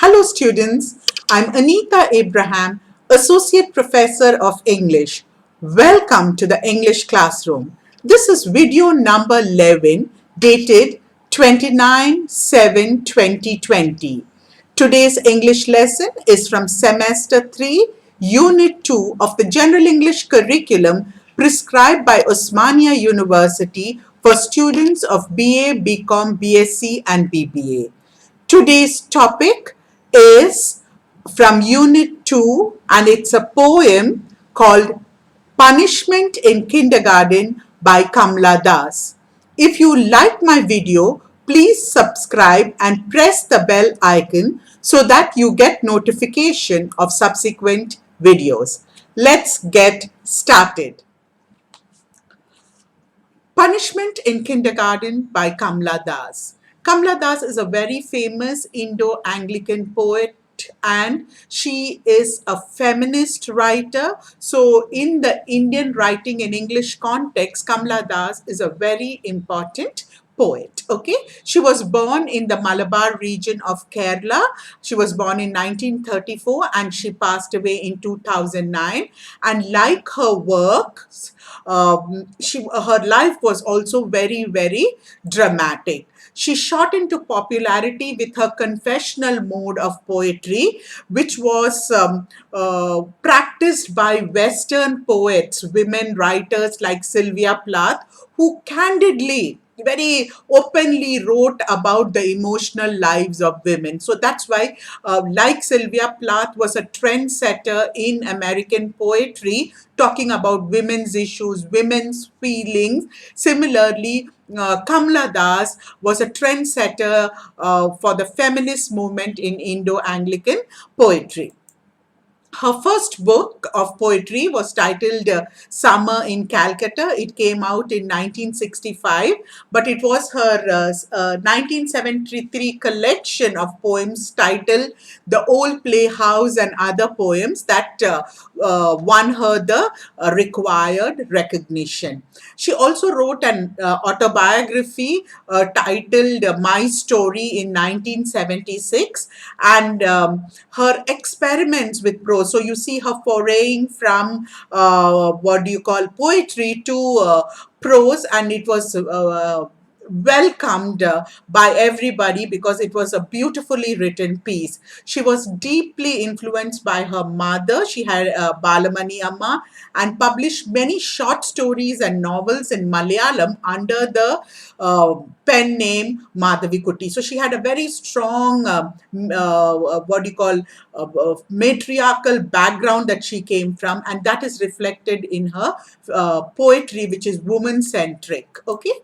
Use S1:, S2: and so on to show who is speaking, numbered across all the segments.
S1: Hello students, I'm Anita Abraham, Associate Professor of English. Welcome to the English classroom. This is video number 11 dated 29/7/2020. Today's English lesson is from Semester 3, Unit 2 of the General English curriculum prescribed by Osmania University for students of BA, BCom, BSc and BBA. Today's topic is from Unit 2 and it's a poem called Punishment in Kindergarten by Kamla Das. If you like my video, please subscribe and press the bell icon so that you get notification of subsequent videos. Let's get started. Punishment in Kindergarten by Kamla Das. Kamla Das is a very famous Indo-Anglican poet and she is a feminist writer. So in the Indian writing in English context, Kamla Das is a very important poet. Okay, she was born in the Malabar region of Kerala. She was born in 1934 and she passed away in 2009. And like her works, her life was also very dramatic. She shot into popularity with her confessional mode of poetry, which was practiced by Western poets, women writers like Sylvia Plath, who candidly, very openly wrote about the emotional lives of women. So that's why, like Sylvia Plath was a trendsetter in American poetry, talking about women's issues, women's feelings. Similarly, Kamla Das was a trendsetter for the feminist movement in Indo-Anglican poetry. Her first book of poetry was titled Summer in Calcutta. It came out in 1965, but it was her 1973 collection of poems titled The Old Playhouse and Other Poems that won her the required recognition. She also wrote an autobiography titled My Story in 1976, and her experiments with prose. So you see her foraying from what do you call poetry to prose, and it was welcomed by everybody because it was a beautifully written piece. She was deeply influenced by her mother. She had Balamani Amma and published many short stories and novels in Malayalam under the pen name Madhavi Kuti. So she had a very strong, what do you call, matriarchal background that she came from, and that is reflected in her poetry, which is woman-centric. Okay,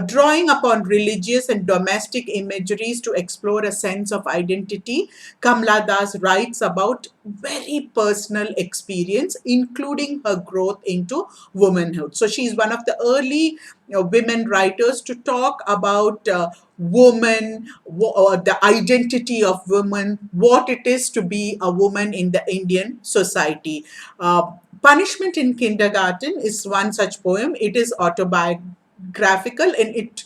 S1: drawing upon religious and domestic imageries to explore a sense of identity, Kamla Das writes about very personal experience, including her growth into womanhood. So she's one of the early women writers to talk about woman, the identity of woman, what it is to be a woman in the Indian society. Punishment in Kindergarten is one such poem. It is autobiographical and it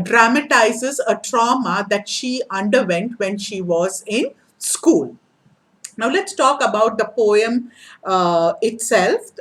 S1: dramatizes a trauma that she underwent when she was in school. Now let's talk about the poem itself,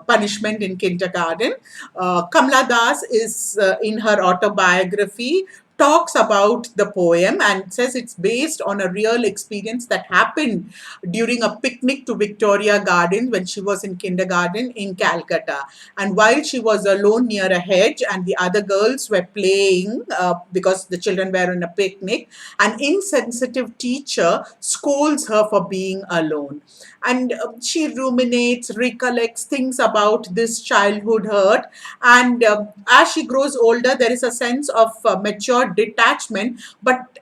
S1: Punishment in Kindergarten. Kamla Das is in her autobiography talks about the poem and says it's based on a real experience that happened during a picnic to Victoria Gardens when she was in kindergarten in Calcutta. And while she was alone near a hedge and the other girls were playing because the children were on a picnic, an insensitive teacher scolds her for being alone. And she ruminates, recollects things about this childhood hurt. And as she grows older, there is a sense of mature detachment, but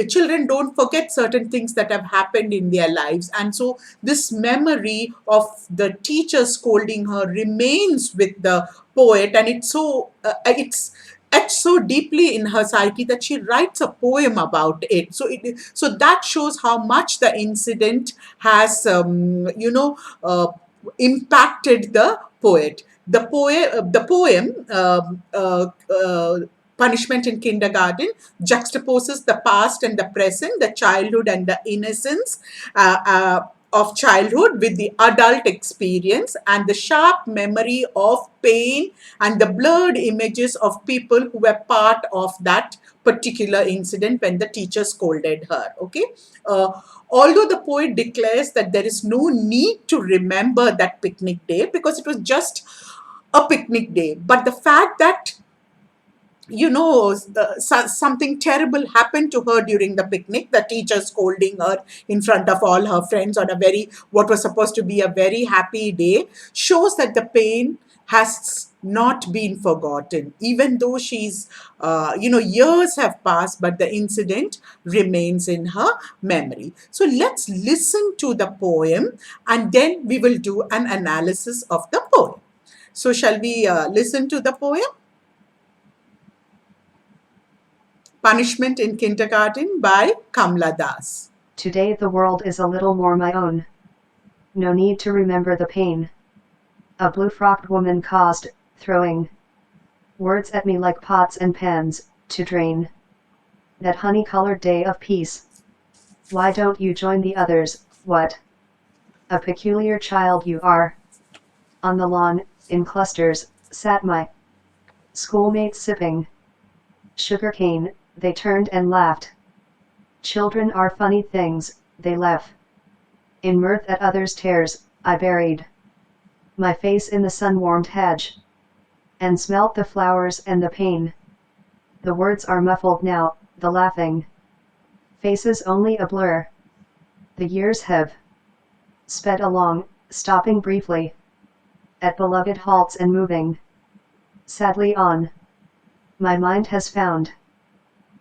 S1: children don't forget certain things that have happened in their lives. And so this memory of the teacher scolding her remains with the poet, and it's etched so deeply in her psyche that she writes a poem about it. So that shows how much the incident has impacted the poet. The poem Punishment in Kindergarten juxtaposes the past and the present, the childhood and the innocence of childhood with the adult experience and the sharp memory of pain and the blurred images of people who were part of that particular incident when the teacher scolded her. Okay. Although the poet declares that there is no need to remember that picnic day because it was just a picnic day, but the fact that something terrible happened to her during the picnic, the teacher scolding her in front of all her friends on a very, what was supposed to be a very happy day, shows that the pain has not been forgotten, even though years have passed, but the incident remains in her memory. So let's listen to the poem and then we will do an analysis of the poem. So shall we listen to the poem? Punishment in Kindergarten by Kamla Das.
S2: Today the world is a little more my own. No need to remember the pain. A blue-frocked woman caused, throwing words at me like pots and pans, to drain that honey-colored day of peace. Why don't you join the others? What a peculiar child you are. On the lawn, in clusters, sat my schoolmates sipping sugarcane. They turned and laughed. Children are funny things, they laugh. In mirth at others' tears, I buried my face in the sun-warmed hedge, and smelt the flowers and the pain. The words are muffled now, the laughing faces only a blur. The years have sped along, stopping briefly at beloved halts and moving sadly on. My mind has found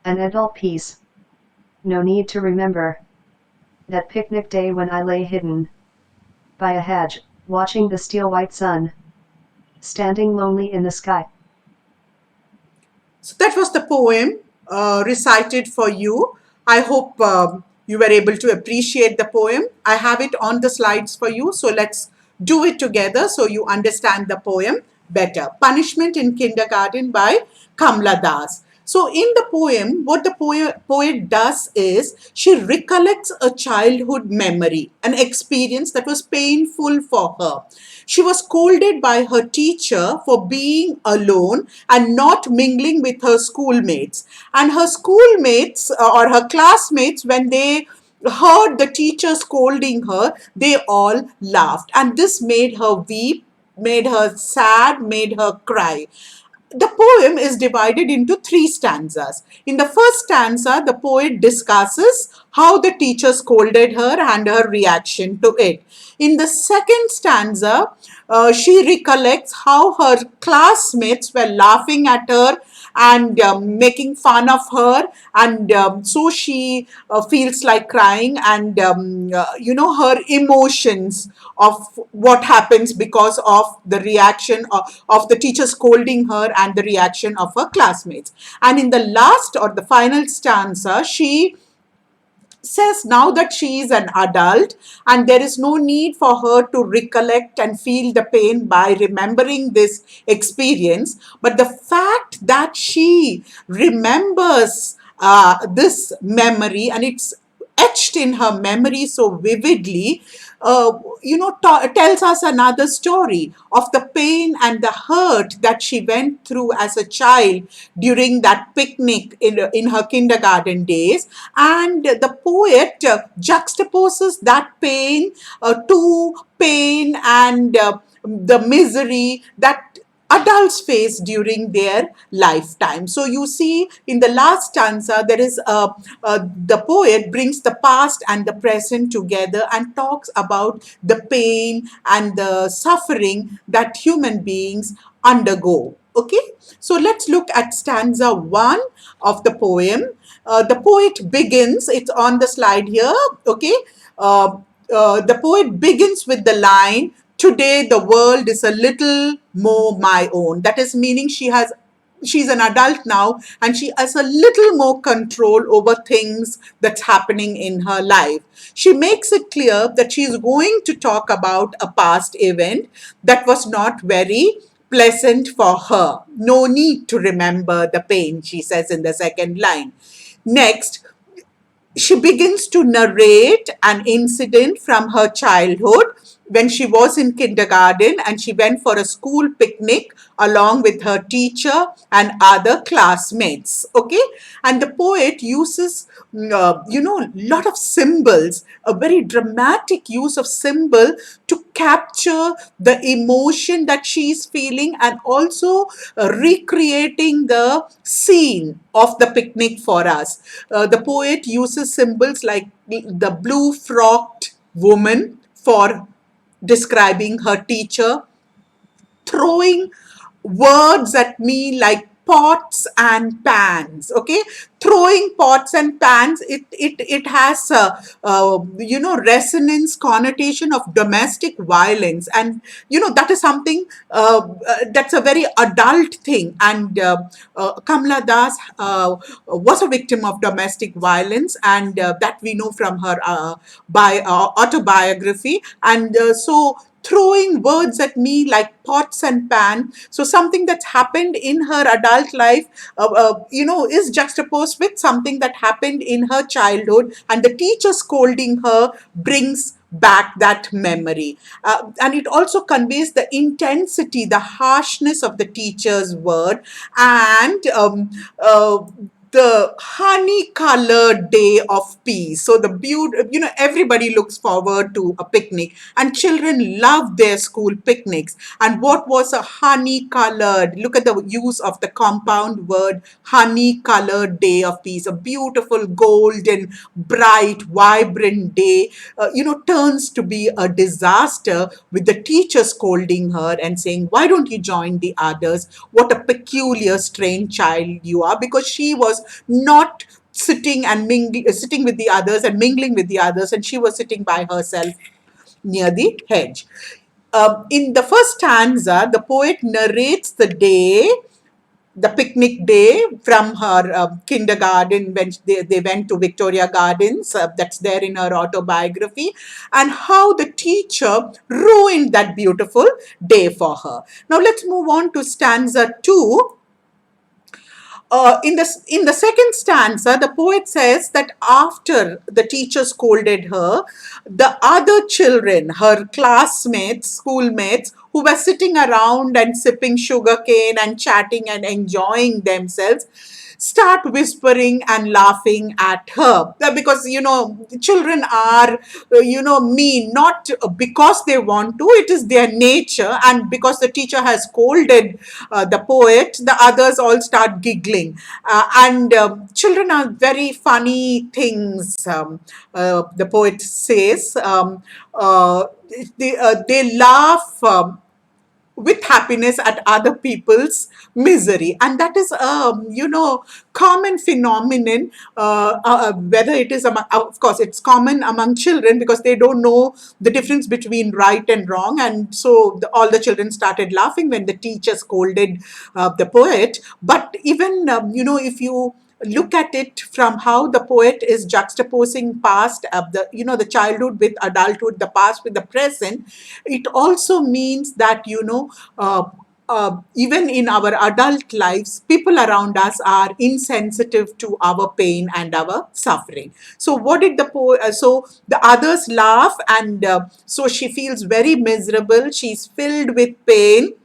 S2: an adult peace. No need to remember that picnic day when I lay hidden by a hedge, watching the steel-white sun standing lonely in the sky.
S1: So that was the poem recited for you. I hope you were able to appreciate the poem. I have it on the slides for you, so let's do it together so you understand the poem better. Punishment in Kindergarten by Kamla Das. So in the poem, what the poet does is she recollects a childhood memory, an experience that was painful for her. She was scolded by her teacher for being alone and not mingling with her schoolmates. And her schoolmates or her classmates, when they heard the teacher scolding her, they all laughed. And this made her weep, made her sad, made her cry. The poem is divided into 3 stanzas. In the first stanza, the poet discusses how the teacher scolded her and her reaction to it. In the second stanza, she recollects how her classmates were laughing at her and making fun of her, and so she feels like crying, and her emotions of what happens because of the reaction of the teacher scolding her and the reaction of her classmates. And in the last or the final stanza, she says now that she is an adult and there is no need for her to recollect and feel the pain by remembering this experience, but the fact that she remembers this memory and it's etched in her memory so vividly, tells us another story of the pain and the hurt that she went through as a child during that picnic in her kindergarten days. And the poet juxtaposes that pain to pain and the misery that adults face during their lifetime. So you see in the last stanza, there is the poet brings the past and the present together and talks about the pain and the suffering that human beings undergo. Okay, so let's look at stanza 1 of the poem. The poet begins, it's on the slide here, okay. The poet begins with the line, "Today the world is a little more my own." That is meaning she's an adult now and she has a little more control over things that's happening in her life. She makes it clear that she's going to talk about a past event that was not very pleasant for her. No need to remember the pain, she says in the second line. Next, she begins to narrate an incident from her childhood when she was in kindergarten and she went for a school picnic along with her teacher and other classmates. Okay, and the poet uses lot of symbols, a very dramatic use of symbol to capture the emotion that she's feeling, and also recreating the scene of the picnic for us. The poet uses symbols like the blue-frocked woman for describing her teacher, throwing words at me like pots and pans. Okay, throwing pots and pans, it has resonance connotation of domestic violence, and that is something that's a very adult thing. And Kamala Das was a victim of domestic violence, and that we know from her autobiography. And so throwing words at me like pots and pan. So something that's happened in her adult life, is juxtaposed with something that happened in her childhood, and the teacher scolding her brings back that memory. And it also conveys the intensity, the harshness of the teacher's word, and the honey colored day of peace. So the everybody looks forward to a picnic, and children love their school picnics. And what was a honey colored? Look at the use of the compound word honey colored day of peace. A beautiful, golden, bright, vibrant day, turns to be a disaster with the teacher scolding her and saying, "Why don't you join the others? What a peculiar, strange child you are," because she was not sitting with the others and mingling with the others, and she was sitting by herself near the hedge. In the first stanza, the poet narrates the picnic day from her kindergarten when they went to Victoria Gardens. That's there in her autobiography, and how the teacher ruined that beautiful day for her. Now let's move on to stanza 2. In the second stanza, the poet says that after the teacher scolded her, the other children, her classmates, schoolmates, who were sitting around and sipping sugarcane and chatting and enjoying themselves, start whispering and laughing at her. Because children are mean, not because they want to, it is their nature. And because the teacher has scolded the poet, the others all start giggling. And children are very funny things, the poet says. They laugh with happiness at other people's misery, and that is common phenomenon. Whether it is among, of course it's common among children, because they don't know the difference between right and wrong, and so all the children started laughing when the teacher scolded the poet. But even if you look at it from how the poet is juxtaposing past, the childhood with adulthood, the past with the present, it also means that even in our adult lives, people around us are insensitive to our pain and our suffering. So what did the poet? So the others laugh, and so she feels very miserable. She's filled with pain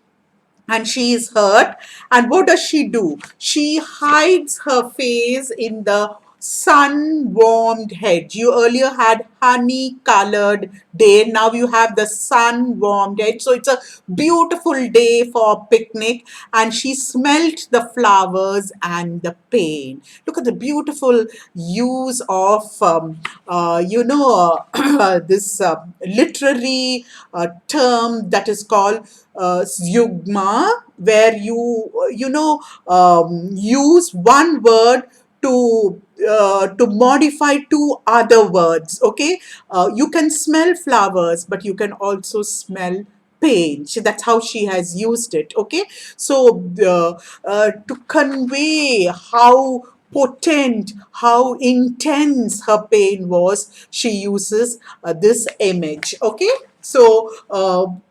S1: and she is hurt. And what does she do? She hides her face in the sun warmed hedge. You earlier had honey colored day, now you have the sun warmed hedge. So it's a beautiful day for picnic, and she smelt the flowers and the pain. Look at the beautiful use of this literary term that is called yugma, where use one word to modify two other words. Okay, you can smell flowers, but you can also smell pain. That's how she has used it. Okay, so to convey how potent, how intense her pain was, she uses this image. Okay. So,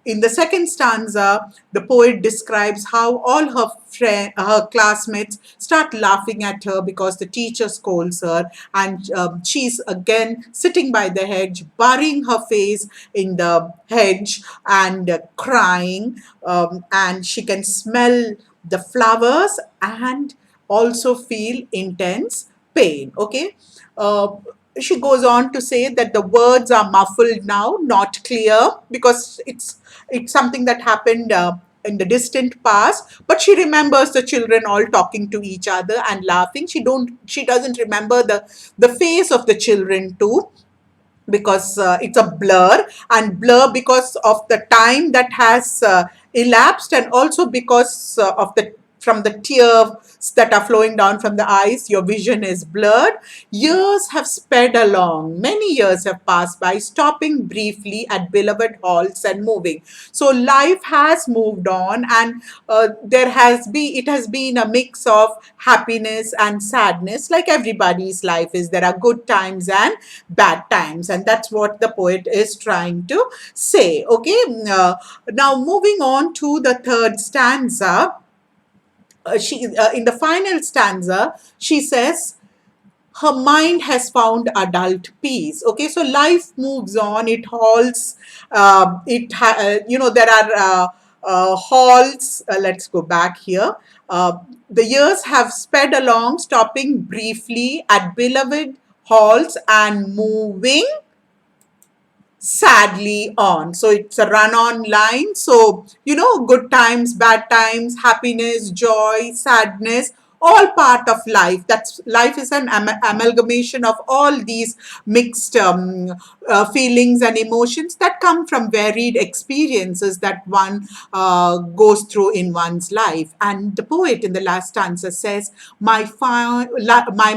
S1: in the second stanza, the poet describes how all her classmates start laughing at her because the teacher scolds her, and she's again sitting by the hedge, burying her face in the hedge and crying, and she can smell the flowers and also feel intense pain. Okay. She goes on to say that the words are muffled now, not clear, because it's something that happened in the distant past. But she remembers the children all talking to each other and laughing. She doesn't remember the face of the children too, because it's a blur, and blur because of the time that has elapsed, and also because of the from the tears that are flowing down from the eyes, your vision is blurred. Years have sped along, many years have passed by, stopping briefly at beloved halls and moving. So life has moved on, and it has been a mix of happiness and sadness, like everybody's life is. There are good times and bad times, and that's what the poet is trying to say. Okay. Now moving on to the third stanza, she in the final stanza she says her mind has found adult peace. Okay, so life moves on, it halts, there are halls. Let's go back here. The years have sped along, stopping briefly at beloved halls and moving sadly on. So it's a run on line. So, good times, bad times, happiness, joy, sadness, all part of life. That's life is an amalgamation of all these mixed feelings and emotions that come from varied experiences that one goes through in one's life. And the poet in the last stanza says, my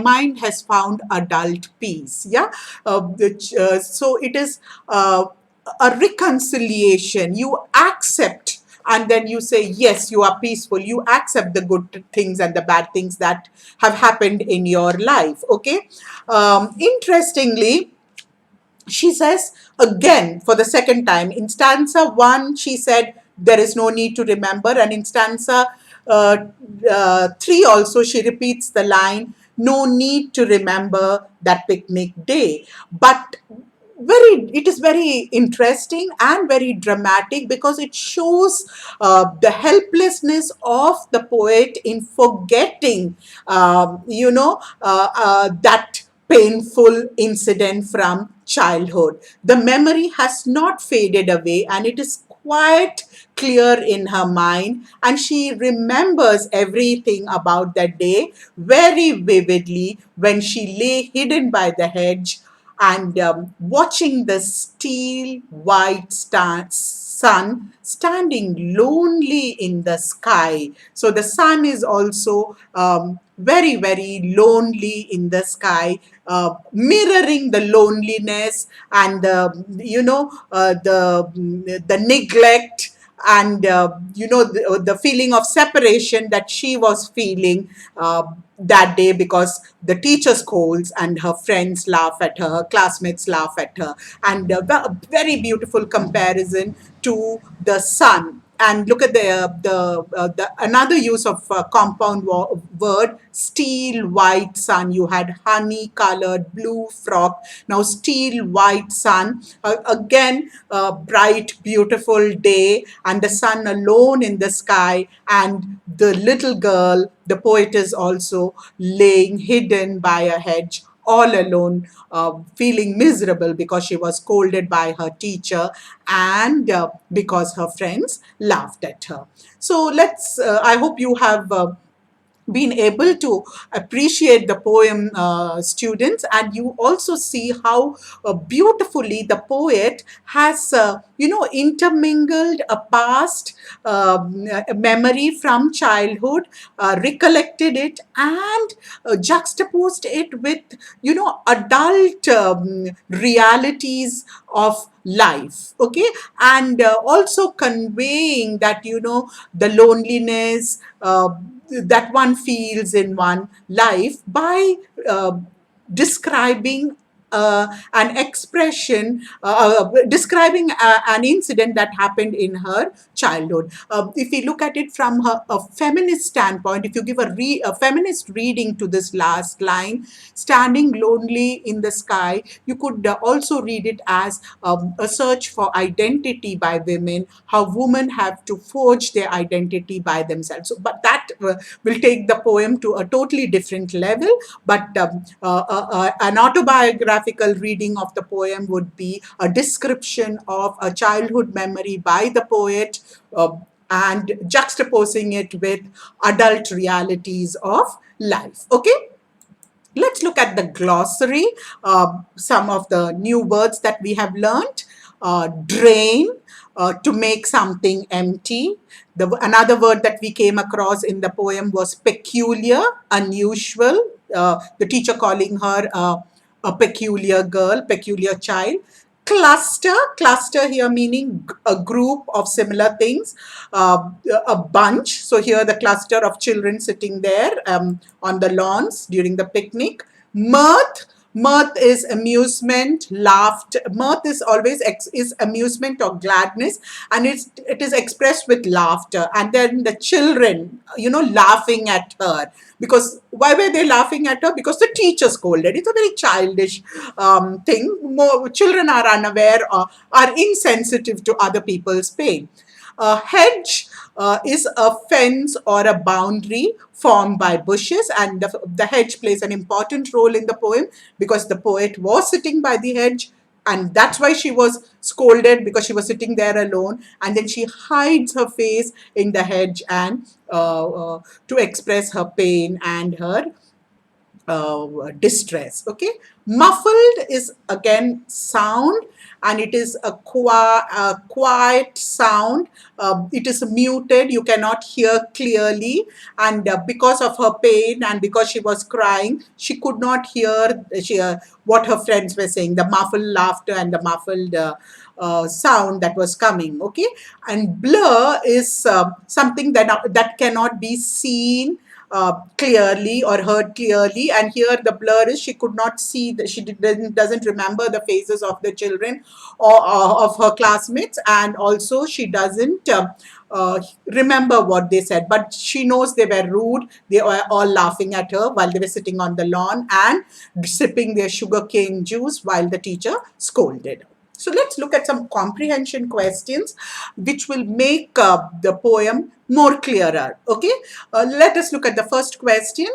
S1: mind has found adult peace. Yeah. So it is uh, a reconciliation. You accept, and then you say, yes, you are peaceful. You accept the good things and the bad things that have happened in your life. Okay. Interestingly, she says again for the second time. In stanza 1, she said, there is no need to remember. And in stanza 3 also, she repeats the line, no need to remember that picnic day. But it is very interesting and very dramatic, because it shows the helplessness of the poet in forgetting that painful incident from childhood. The memory has not faded away, and it is quite clear in her mind, and she remembers everything about that day very vividly, when she lay hidden by the hedge and watching the steel white sun standing lonely in the sky. So the sun is also very, very lonely in the sky, mirroring the loneliness and the neglect, and the feeling of separation that she was feeling that day, because the teacher scolds and her friends laugh at her, her classmates laugh at her. And a very beautiful comparison to the sun. And look at the another use of compound word, steel white sun. You had honey colored blue frock, now steel white sun. Again, a bright beautiful day, and the sun alone in the sky, and the little girl, the poet, is also laying hidden by a hedge, all alone, feeling miserable because she was scolded by her teacher, and because her friends laughed at her. So I hope you have been able to appreciate the poem, students, and you also see how beautifully the poet has intermingled a past memory from childhood, recollected it, and juxtaposed it with adult realities of life. Okay. And also conveying that the loneliness that one feels in one life by uh, describing an expression describing an incident that happened in her childhood. If we look at it from a feminist standpoint, if you give a feminist reading to this last line, standing lonely in the sky, you could also read it as a search for identity by women, how women have to forge their identity by themselves. So, but that will take the poem to a totally different level. But an autobiographical reading of the poem would be a description of a childhood memory by the poet, and juxtaposing it with adult realities of life. Okay? Let's look at the glossary, some of the new words that we have learned. Drain, to make something empty. Another word that we came across in the poem was peculiar, unusual. The teacher calling her a peculiar girl, peculiar child. Cluster here meaning a group of similar things, a bunch. So here the cluster of children sitting there on the lawns during the picnic. Mirth is amusement, laughter. Mirth is always is amusement or gladness, and it is expressed with laughter. And then the children, laughing at her. Because why were they laughing at her? Because the teacher scolded. It's a very childish thing. More children are unaware or are insensitive to other people's pain. A hedge is a fence or a boundary formed by bushes, and the hedge plays an important role in the poem because the poet was sitting by the hedge, and that's why she was scolded, because she was sitting there alone, and then she hides her face in the hedge and to express her pain and her distress. Okay, muffled is again sound, and it is a quiet sound. It is muted, you cannot hear clearly, and because of her pain and because she was crying, she could not hear what her friends were saying, the muffled laughter and the muffled sound that was coming. Okay, and blur is something that cannot be seen clearly or heard clearly, and here the blur is she could not see she doesn't remember the faces of the children or of her classmates, and also she doesn't remember what they said, but she knows they were rude. They were all laughing at her while they were sitting on the lawn and sipping their sugarcane juice while the teacher scolded. So let's look at some comprehension questions which will make the poem more clearer. Okay, let us look at the first question.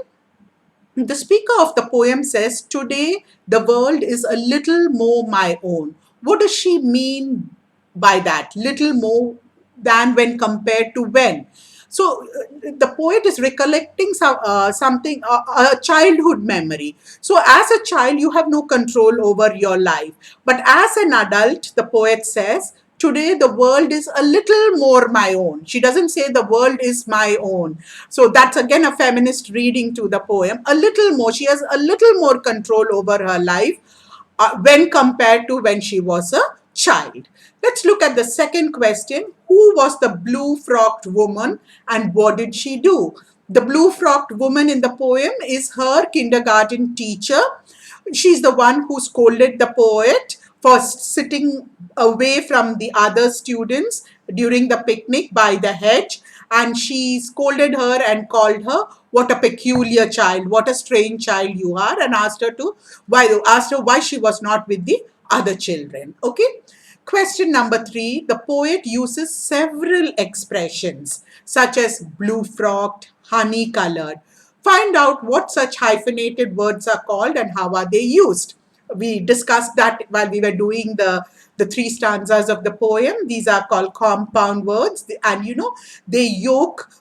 S1: The speaker of the poem says, "Today the world is a little more my own." What does she mean by that? Little more than when compared to when? So the poet is recollecting something, a childhood memory. So as a child, you have no control over your life. But as an adult, the poet says, today the world is a little more my own. She doesn't say the world is my own. So that's again a feminist reading to the poem. A little more. She has a little more control over her life when compared to when she was a child. Let's look at the second question. Who was the blue-frocked woman and what did she do? The blue-frocked woman in the poem is her kindergarten teacher. She's the one who scolded the poet for sitting away from the other students during the picnic by the hedge, and she scolded her and called her what a peculiar child, what a strange child you are, and asked her why she was not with the other children. Okay. Question number 3, the poet uses several expressions such as blue-frocked, honey-colored. Find out what such hyphenated words are called and how are they used. We discussed that while we were doing the 3 stanzas of the poem. These are called compound words, and they yoke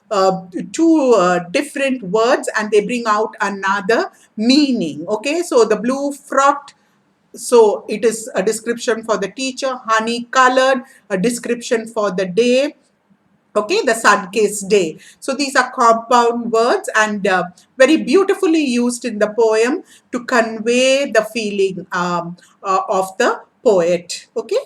S1: two different words and they bring out another meaning. Okay, so the blue-frocked, so it is a description for the teacher. Honey colored, a description for the day. Okay, the sun-kissed day. So these are compound words and very beautifully used in the poem to convey the feeling of the poet. Okay,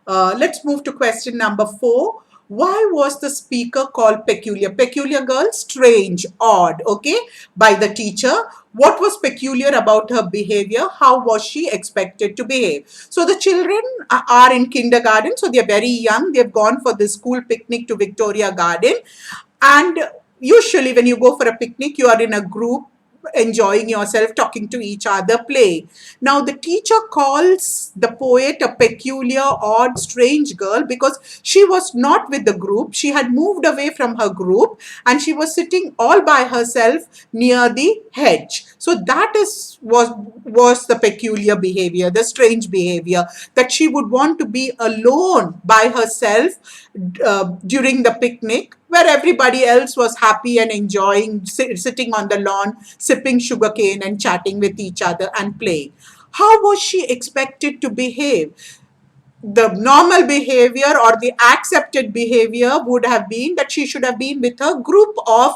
S1: let's move to question number 4. Why was the speaker called peculiar? Peculiar girl, strange, odd, okay, by the teacher. What was peculiar about her behavior? How was she expected to behave? So the children are in kindergarten, so they're very young. They've gone for the school picnic to Victoria Garden. And usually, when you go for a picnic, you are in a group, enjoying yourself, talking to each other, playing. Now, the teacher calls the poet a peculiar, odd, strange girl because she was not with the group. She had moved away from her group and she was sitting all by herself near the hedge. So that was the peculiar behavior, the strange behavior, that she would want to be alone by herself during the picnic, where everybody else was happy and enjoying sitting on the lawn, sipping sugarcane and chatting with each other and playing. How was she expected to behave? The normal behavior or the accepted behavior would have been that she should have been with a group of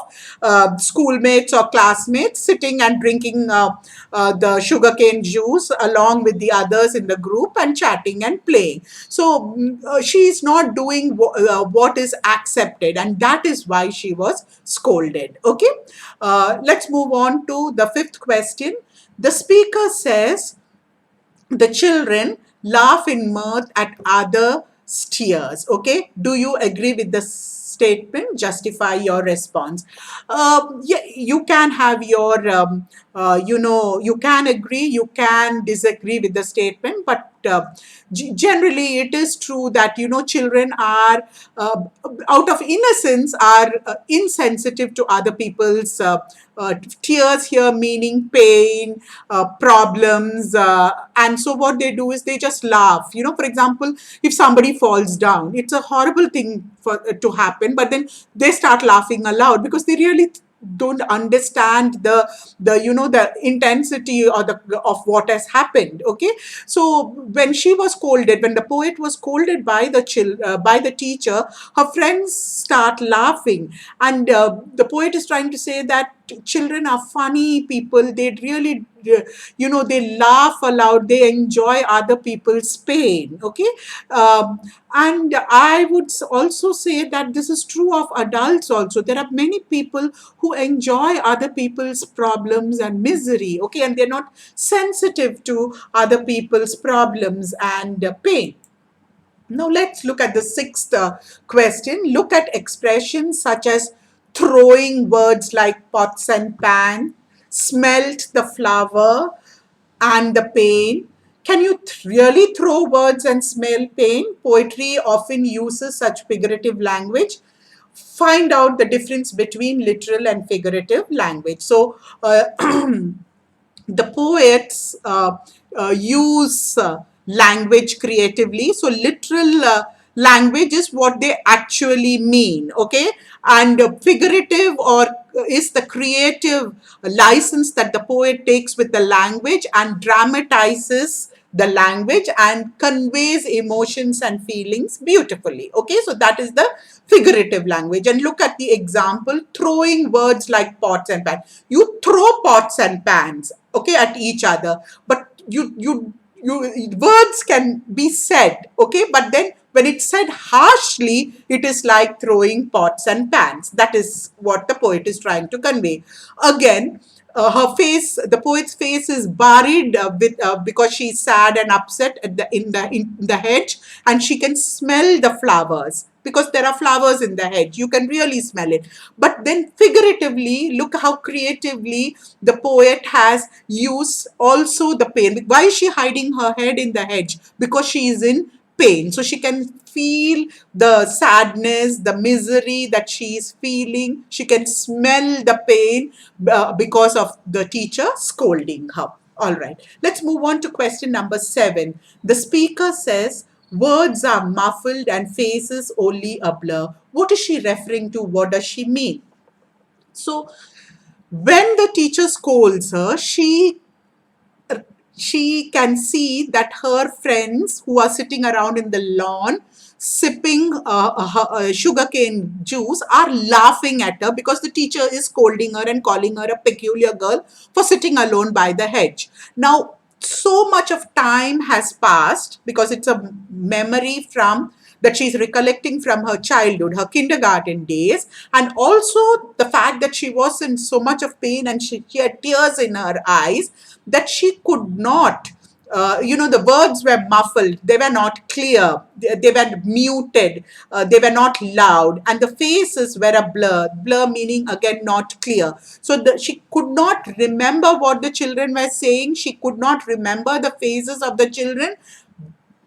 S1: schoolmates or classmates, sitting and drinking the sugarcane juice along with the others in the group and chatting and playing. So she is not doing what is accepted, and that is why she was scolded. Okay, let's move on to the fifth question. The speaker says, the children laugh in mirth at other tears. Okay, do you agree with the statement? Justify your response. Yeah, you can have your you can agree, you can disagree with the statement, but generally it is true that children are uh, out of innocence are insensitive to other people's tears here, meaning pain, problems, and so what they do is they just laugh. For example, if somebody falls down, it's a horrible thing for to happen, but then they start laughing aloud because they really don't understand the intensity or the of what has happened. Okay, so when she was scolded, when the poet was scolded by by the teacher, her friends start laughing, and the poet is trying to say that children are funny people. They really they laugh aloud, they enjoy other people's pain. Okay, and I would also say that this is true of adults also. There are many people who enjoy other people's problems and misery. Okay, and they're not sensitive to other people's problems and pain. Now let's look at the sixth question. Look at expressions such as throwing words like pots and pan, smelt the flower and the pain. Can you really throw words and smell pain? Poetry often uses such figurative language. Find out the difference between literal and figurative language. So, the poets use language creatively. So literal language is what they actually mean. Okay, and figurative or is the creative license that the poet takes with the language and dramatizes the language and conveys emotions and feelings beautifully. Okay, so that is the figurative language. And look at the example, throwing words like pots and pans. You throw pots and pans, okay, at each other, but words can be said, okay, but then when it's said harshly, it is like throwing pots and pans. That is what the poet is trying to convey. Again, her face, the poet's face is buried with because she's sad and upset at in the hedge, and she can smell the flowers because there are flowers in the hedge. You can really smell it. But then figuratively, look how creatively the poet has used also the pain. Why is she hiding her head in the hedge? Because she is in pain. So she can feel the sadness, the misery that she is feeling. She can smell the pain because of the teacher scolding her. All right. Let's move on to question number 7. The speaker says, words are muffled and faces only a blur. What is she referring to? What does she mean? So, when the teacher scolds her, she can see that her friends who are sitting around in the lawn sipping sugarcane juice are laughing at her because the teacher is scolding her and calling her a peculiar girl for sitting alone by the hedge. Now, so much of time has passed because it's a memory from that she's recollecting from her childhood, her kindergarten days, and also the fact that she was in so much of pain and she had tears in her eyes that she could not, the words were muffled, they were not clear, they were muted, they were not loud, and the faces were a blur. Blur meaning again not clear. So she could not remember what the children were saying. She could not remember the faces of the children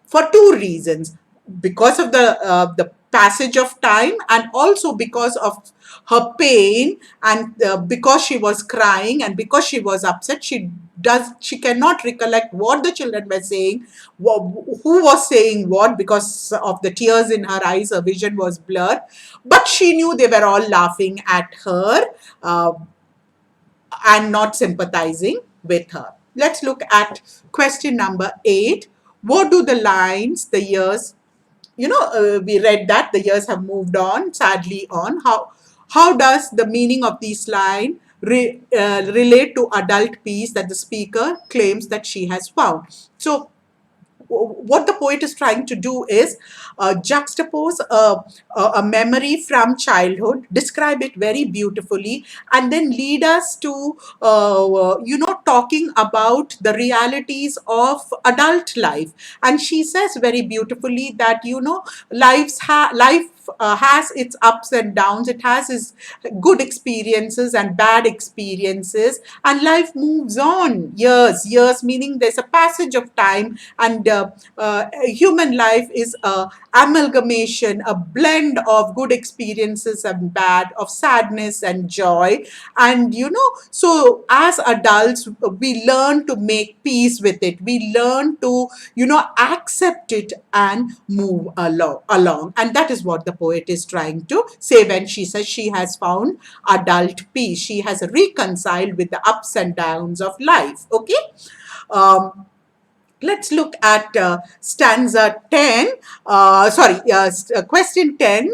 S1: for two reasons: because of the passage of time, and also because of her pain, and because she was crying and because she was upset. She cannot recollect what the children were saying, who was saying what, because of the tears in her eyes. Her vision was blurred, but she knew they were all laughing at her, uh, and not sympathizing with her. Let's look at question number 8. What do the lines, the years, we read that the years have moved on, sadly on. How does the meaning of these lines relate to adult peace that the speaker claims that she has found? So what the poet is trying to do is juxtapose a memory from childhood, describe it very beautifully, and then lead us to, talking about the realities of adult life. And she says very beautifully that, life has its ups and downs, it has its good experiences and bad experiences, and life moves on. Years meaning there's a passage of time, and human life is a amalgamation, a blend of good experiences and bad, of sadness and joy. And so as adults, we learn to make peace with it, we learn to accept it and move along. And that is what the poet is trying to say when she says she has found adult peace, she has reconciled with the ups and downs of life. Okay. um, Let's look at stanza 10. Question 10.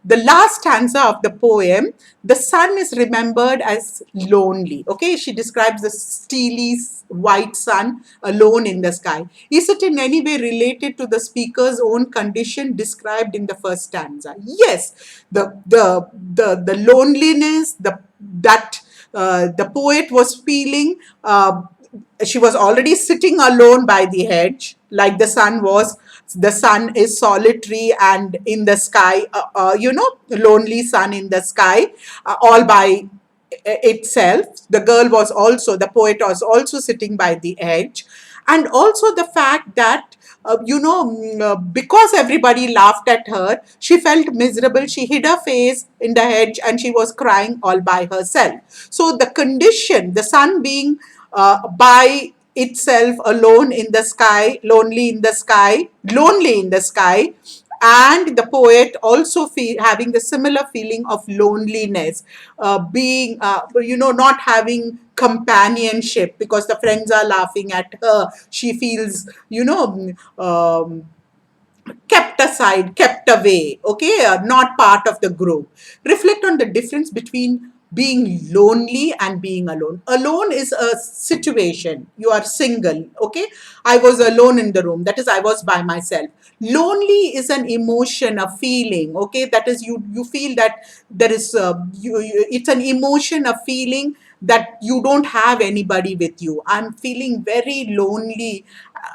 S1: The last stanza of the poem, the sun is remembered as lonely. Okay, she describes the steely white sun alone in the sky. Is it in any way related to the speaker's own condition described in the first stanza? Yes, the loneliness, that the poet was feeling. She was already sitting alone by the hedge, like the sun was. The sun is solitary and in the sky, lonely sun in the sky, all by itself. The girl was also, the poet was also sitting by the edge. And also the fact that, because everybody laughed at her, she felt miserable. She hid her face in the hedge and she was crying all by herself. So the condition, the sun being by itself, alone in the sky, lonely in the sky, lonely in the sky, and the poet also having the similar feeling of loneliness, being, not having companionship because the friends are laughing at her. She feels, kept aside, kept away, okay, not part of the group. Reflect on the difference between being lonely and being alone. Alone is a situation. You are single, okay? I was alone in the room. That is, I was by myself. Lonely is an emotion, a feeling, okay? That is, you feel that there is, it's an emotion, a feeling that you don't have anybody with you. I'm feeling very lonely.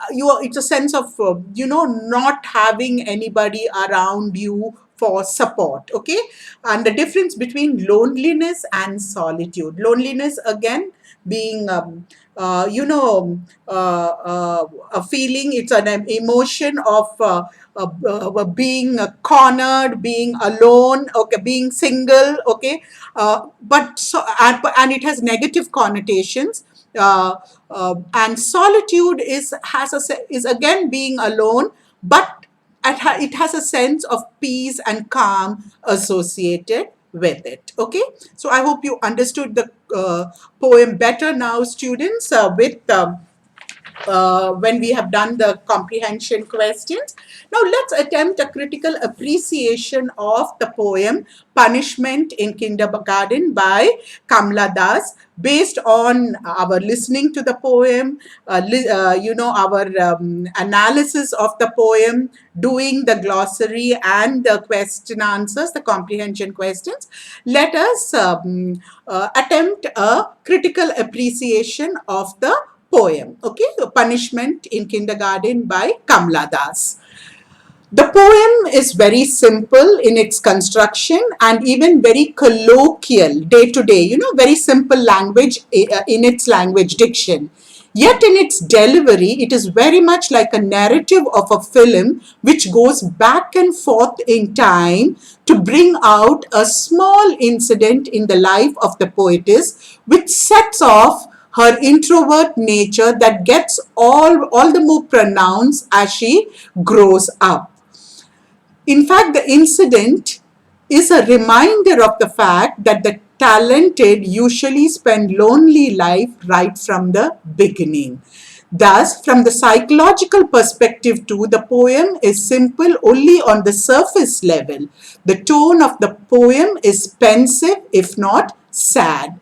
S1: It's a sense of, not having anybody around you for support. Okay. And the difference between loneliness and solitude: loneliness again being, a feeling, it's an emotion of being cornered, being alone, okay, being single, okay. And it has negative connotations. And solitude is again being alone, but it has a sense of peace and calm associated with it. Okay, so I hope you understood the poem better now, students, with when we have done the comprehension questions. Now let's attempt a critical appreciation of the poem Punishment in Kindergarten by Kamla Das, based on our listening to the poem, our analysis of the poem, doing the glossary and the question answers, the comprehension questions. Let us attempt a critical appreciation of the poem. Okay, Punishment in Kindergarten by Kamla Das. The poem is very simple in its construction and even very colloquial, day to day, very simple language in its language diction. Yet in its delivery, it is very much like a narrative of a film which goes back and forth in time to bring out a small incident in the life of the poetess, which sets off her introvert nature that gets all the more pronounced as she grows up. In fact, the incident is a reminder of the fact that the talented usually spend lonely life right from the beginning. Thus, from the psychological perspective too, the poem is simple only on the surface level. The tone of the poem is pensive, if not sad.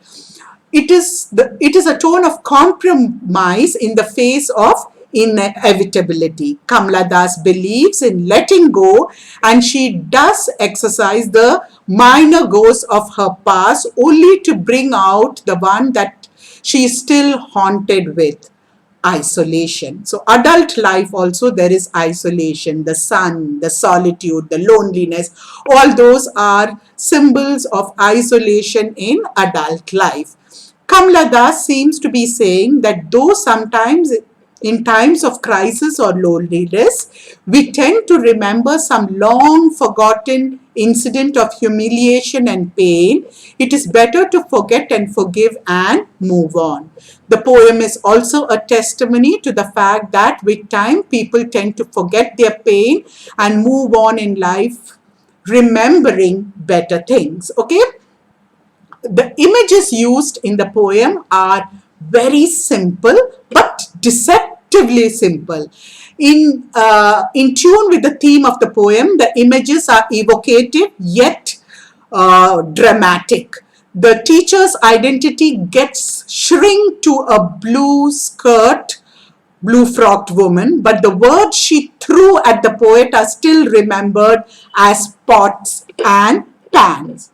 S1: It is a tone of compromise in the face of inevitability. Kamla Das believes in letting go, and she does exercise the minor ghosts of her past only to bring out the one that she is still haunted with: isolation. So adult life also, there is isolation, the sun, the solitude, the loneliness, all those are symbols of isolation in adult life. Kamla Das seems to be saying that though sometimes in times of crisis or loneliness, we tend to remember some long forgotten incident of humiliation and pain, it is better to forget and forgive and move on. The poem is also a testimony to the fact that with time, people tend to forget their pain and move on in life, remembering better things. Okay? The images used in the poem are very simple but deceptively simple. In tune with the theme of the poem, the images are evocative yet dramatic. The teacher's identity gets shrink to a blue-frocked woman, but the words she threw at the poet are still remembered as pots and pans.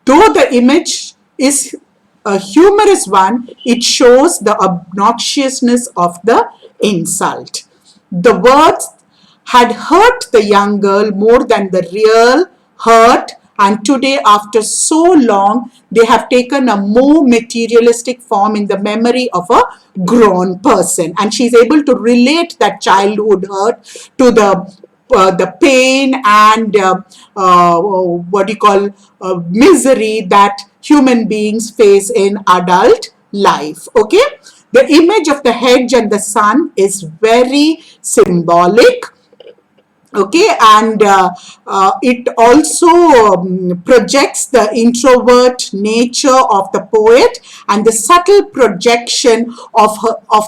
S1: Though the image is a humorous one, it shows the obnoxiousness of the insult. The words had hurt the young girl more than the real hurt, and today, after so long, they have taken a more materialistic form in the memory of a grown person, and she's able to relate that childhood hurt to the pain and what you call misery that human beings face in adult life. Okay, the image of the hedge and the sun is very symbolic. Okay, and it also projects the introvert nature of the poet and the subtle projection of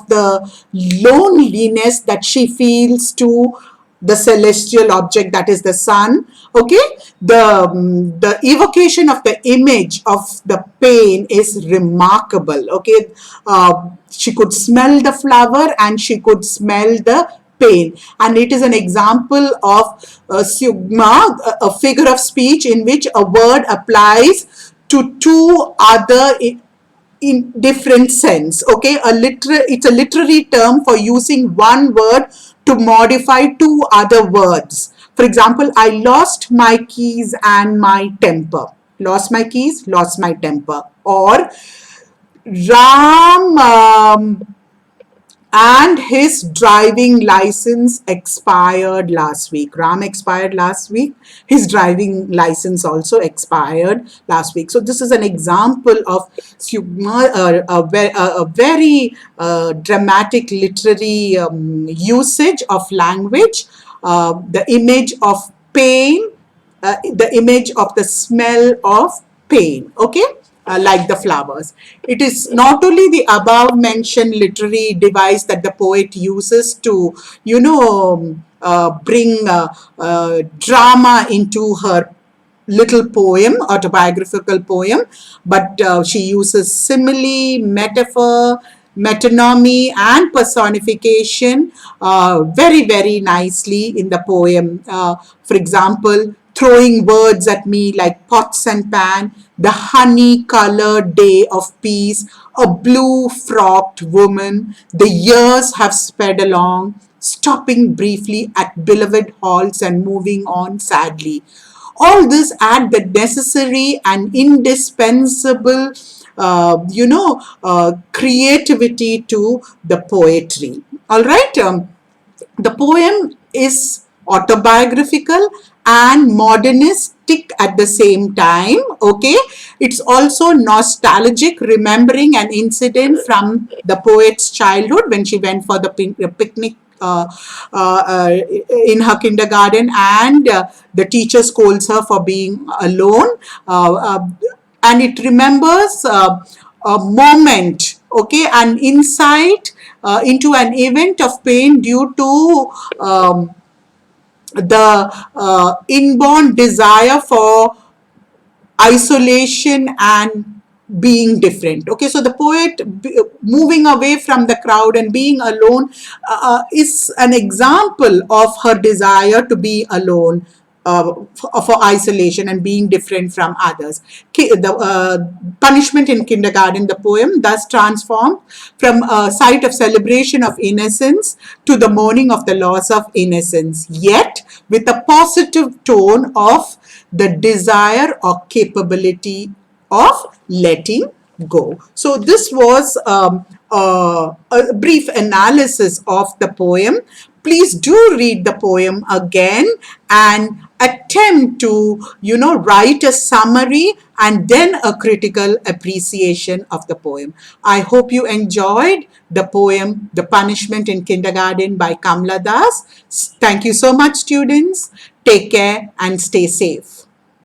S1: the loneliness that she feels to the celestial object, that is the sun. Okay, the evocation of the image of the pain is remarkable. Okay, she could smell the flower and she could smell the pain, and it is an example of sugma, a figure of speech in which a word applies to two other in different sense. Okay, it's a literary term for using one word to modify two other words. For example, I lost my keys and my temper. Lost my keys, lost my temper. Or Ram and his driving license expired last week. Ram expired last week. His driving license also expired last week. So this is an example of a very dramatic literary usage of language. The image of pain, the image of the smell of pain. Okay. like the flowers. It is not only the above mentioned literary device that the poet uses to, bring drama into her little poem, autobiographical poem, but she uses simile, metaphor, metonymy, and personification very, very nicely in the poem. For example, throwing words at me like pots and pan, the honey-colored day of peace, a blue-frocked woman, the years have sped along, stopping briefly at beloved halls and moving on sadly. All this add the necessary and indispensable creativity to the poetry. All right. The poem is autobiographical and modernistic at the same time. Okay, it's also nostalgic, remembering an incident from the poet's childhood when she went for the picnic in her kindergarten, and the teacher scolds her for being alone, and it remembers a moment, okay, an insight into an event of pain due to the inborn desire for isolation and being different. Okay, so the poet moving away from the crowd and being alone is an example of her desire to be alone, for isolation and being different from others. The punishment in kindergarten, the poem, thus transformed from a site of celebration of innocence to the mourning of the loss of innocence, yet with a positive tone of the desire or capability of letting go. So this was a brief analysis of the poem. Please do read the poem again and attempt to, write a summary and then a critical appreciation of the poem. I hope you enjoyed the poem The Punishment in Kindergarten by Kamla Das. Thank you so much, students. Take care and stay safe.